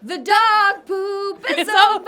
The dog poop is over.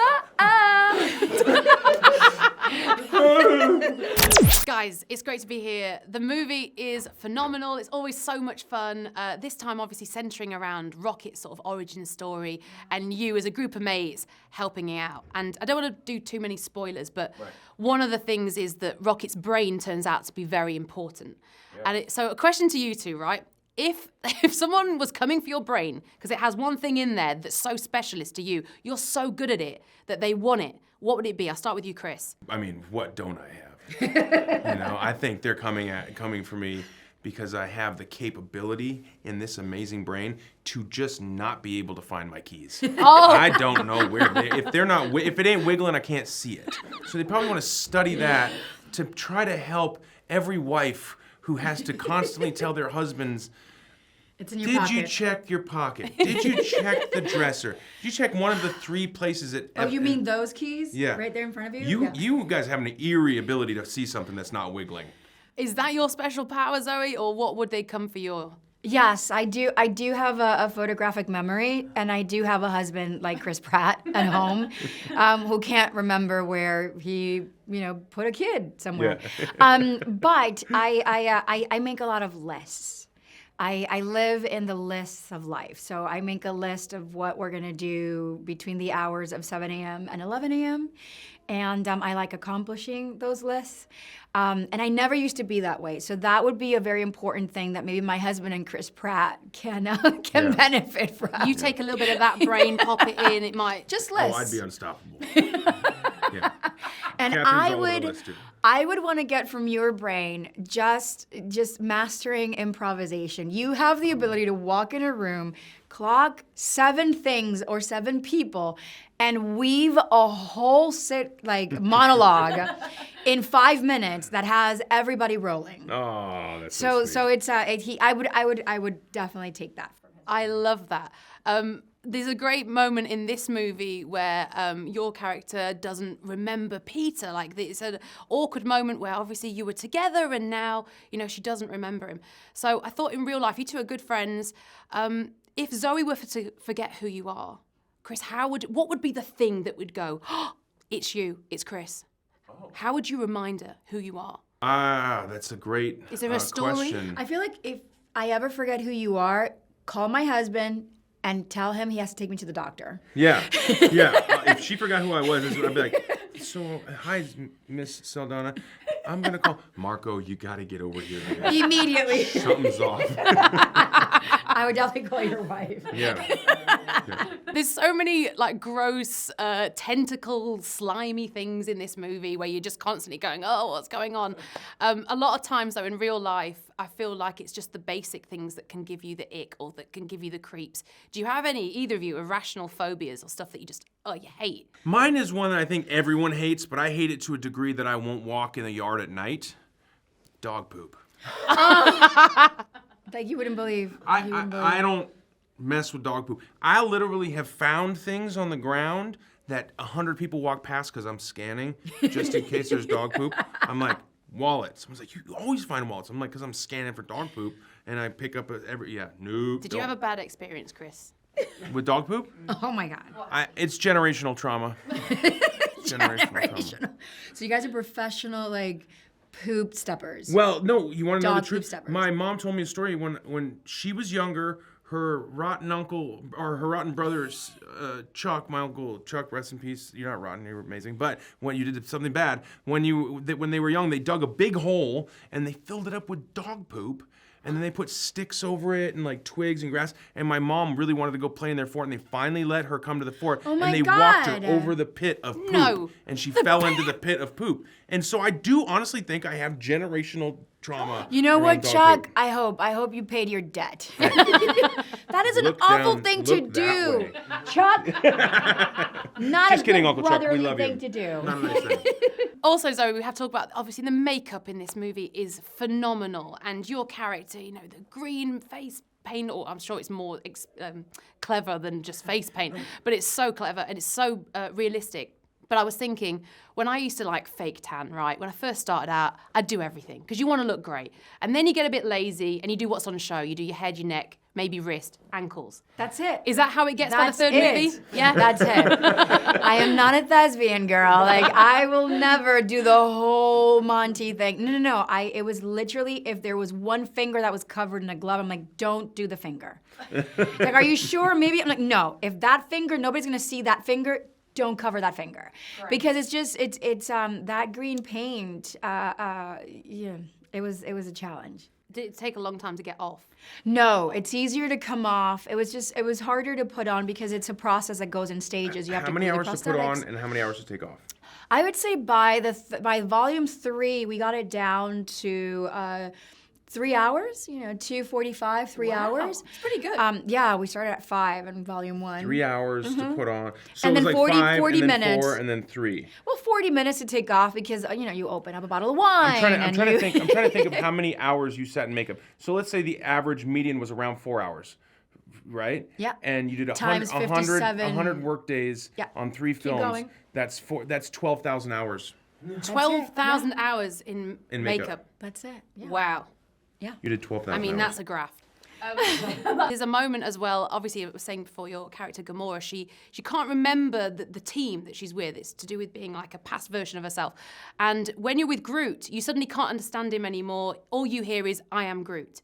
Guys, it's great to be here. The movie is phenomenal. It's always so much fun. This time, obviously, centering around Rocket's sort of origin story and you as a group of mates helping it out. And I don't want to do too many spoilers, but one of the things is that Rocket's brain turns out to be very important. Yeah. And so a question to you two, right? If someone was coming for your brain, because it has one thing in there that's so specialist to you, you're so good at it that they want it, what would it be? I'll start with you, Chris. I mean, what don't I have? I think they're coming for me because I have the capability in this amazing brain to just not be able to find my keys. Oh. I don't know where if it ain't wiggling, I can't see it. So they probably want to study that to try to help every wife who has to constantly tell their husbands, it's in your pocket. Did you check your pocket? Did you check the dresser? Did you check one of the 3 places that... Oh, you mean those keys? Yeah. Right there in front of you? You guys have an eerie ability to see something that's not wiggling. Is that your special power, Zoe, or what would they come for your... Yes, I do. I do have a photographic memory, and I do have a husband like Chris Pratt at home, who can't remember where he, put a kid somewhere. Yeah. But I make a lot of lists. I live in the lists of life. So I make a list of what we're gonna do between the hours of 7 a.m. and 11 a.m. And I like accomplishing those lists. And I never used to be that way. So that would be a very important thing that maybe my husband and Chris Pratt can benefit from. You take a little bit of that brain, pop it in, it might... Just lists. Oh, I'd be unstoppable. Yeah. And I would want to get from your brain just mastering improvisation. You have the ability to walk in a room, clock 7 things or 7 people, and weave a whole monologue in 5 minutes that has everybody rolling. Oh, that's so sweet. I would definitely take that from him. I love that. There's a great moment in this movie where your character doesn't remember Peter. It's an awkward moment where obviously you were together and now, she doesn't remember him. So I thought in real life, you two are good friends. If Zoe were to forget who you are, Chris, what would be the thing that would go, oh, it's you, it's Chris? Oh. How would you remind her who you are? That's a great Is there a story? question. I feel like if I ever forget who you are, call my husband and tell him he has to take me to the doctor. Yeah, yeah. If she forgot who I was, I'd be like, so, hi, Miss Saldana. I'm going to call. Marco, you got to get over here. Man. Immediately. Something's off. I would definitely call your wife. Yeah. There's so many gross, tentacle, slimy things in this movie where you're just constantly going, oh, what's going on? A lot of times, though, in real life, I feel like it's just the basic things that can give you the ick or that can give you the creeps. Do you have either of you, irrational phobias or stuff that you you hate? Mine is one that I think everyone hates, but I hate it to a degree that I won't walk in the yard at night. Dog poop. Like you wouldn't believe. I don't mess with dog poop. I literally have found things on the ground that 100 people walk past because I'm scanning just in case there's dog poop. I'm like, wallets. Someone's like, you always find wallets. I'm like, because I'm scanning for dog poop, and I pick up nope. Did you have a bad experience, Chris? With dog poop? Oh my God. It's generational trauma. Generational trauma. So you guys are professional, poop steppers. Well, no, you want to know the truth? Steppers. My mom told me a story when she was younger. Her rotten uncle, or her rotten brother, Chuck, my uncle Chuck, rest in peace. You're not rotten, you're amazing. But when you did something bad, when they were young, they dug a big hole and they filled it up with dog poop. And then they put sticks over it and twigs and grass. And my mom really wanted to go play in their fort, and they finally let her come to the fort. Oh my and they God. walked her over the pit of poop. No. And she fell into the pit of poop. And so I do honestly think I have generational trauma. You know what, dog Chuck? poop. I hope you paid your debt. That is an awful thing to do, Chuck. Not Just a kidding, good Uncle Chuck. We brotherly love thing you. to do. Not a nice thing. Also, Zoe, we have to talk about, obviously, the makeup in this movie is phenomenal. And your character, the green face paint, or I'm sure it's more clever than just face paint, but it's so clever and it's so realistic. But I was thinking, when I used to fake tan, right? When I first started out, I'd do everything because you want to look great. And then you get a bit lazy and you do what's on show. You do your head, your neck, maybe wrist, ankles. That's it. Is that how it gets That's by the third it. movie? Yeah. That's it. I am not a thespian, girl. Like, I will never do the whole Monty thing. No. It was literally, if there was one finger that was covered in a glove, I'm like, don't do the finger. Like, are you sure? Maybe. I'm like, no. If that finger, nobody's gonna see that finger, don't cover that finger. Right. Because it's that green paint, yeah, it was a challenge. Did it take a long time to get off? No, it's easier to come off. It was harder to put on because it's a process that goes in stages. You have how to many glue hours the to put on prosthetics. and how many hours to take off? I would say by volume 3, we got it down to 3 hours. 2:45, 3 hours. It's pretty good. Yeah, we started at 5 in volume 1. 3 hours to put on. So And it was then like 5, 40 and then minutes. 4, and then 3. Well, 40 minutes to take off because you open up a bottle of wine. I'm trying to think of how many hours you sat in makeup. So let's say the average median was around 4 hours, right? Yeah. And you did Times 57. 100 work days Yeah. on 3 films. going. That's 12,000 hours 12,000 hours in in makeup. That's it. Yeah. Wow. You did 12,000 I mean, hours. that's a graft. There's a moment as well, obviously I was saying before, your character Gamora, she can't remember the team that she's with. It's to do with being like a past version of herself. And when you're with Groot, you suddenly can't understand him anymore. All you hear is, I am Groot.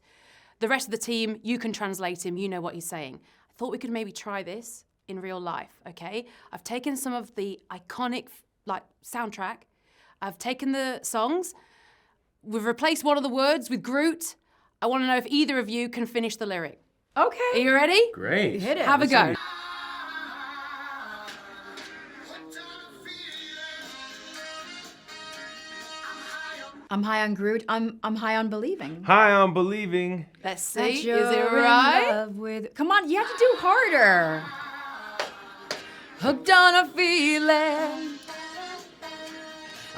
The rest of the team, you can translate him, you know what he's saying. I thought we could maybe try this in real life, okay? I've taken some of the iconic soundtrack. I've taken the songs. We've replaced one of the words with Groot. I want to know if either of you can finish the lyric. Okay. Are you ready? Great. Hit it. Have a go. I'm high on Groot. I'm high on believing. Hi, I'm believing. Let's see. That Is you're it in right? love with... Come on, you have to do harder. Hooked on a feeling.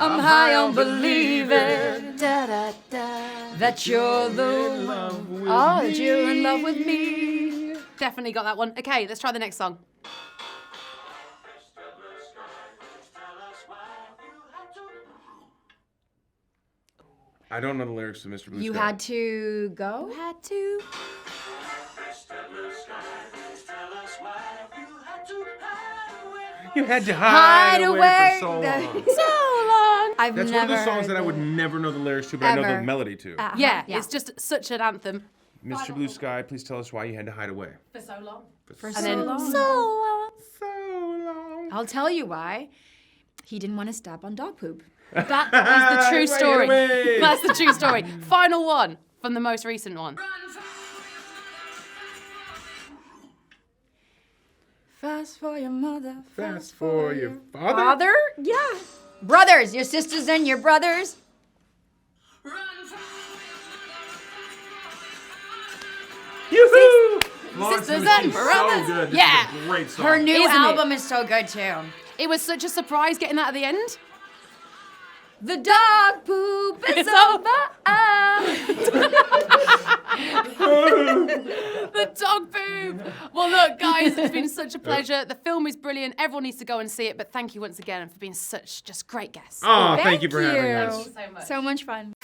I'm high on believing da, da, da, that you're the one. Oh, that you're in love with me. Definitely got that one. Okay, let's try the next song. I don't know the lyrics to Mr. Blue You Sky. had to go? Had to. You had to hide away away. for so long. So long. I've That's never one of the songs heard that I would never know the lyrics to, but I know the Ever. melody to. Yeah, it's just such an anthem. Mr. Blue Sky, please tell us why you had to hide away. For so long. for And so then long. so So long. I'll tell you why. He didn't want to step on dog poop. That is the true Right story. away. That's the true story. Final one from the most recent one. Fast for your mother. Fast for your father. Father? Yeah. Brothers, your sisters and your brothers. Yoo-hoo! Florence Sisters and the and Machine's brothers. So good. This Yeah. is a great song. Her new Isn't it? album is so good too. It was such a surprise getting that at the end. The dog poop is It's over. The dog poop. Well, look, guys, it's been such a pleasure. The film is brilliant. Everyone needs to go and see it. But thank you once again for being such just great guests. Oh, thank you for having us. So much. So much fun.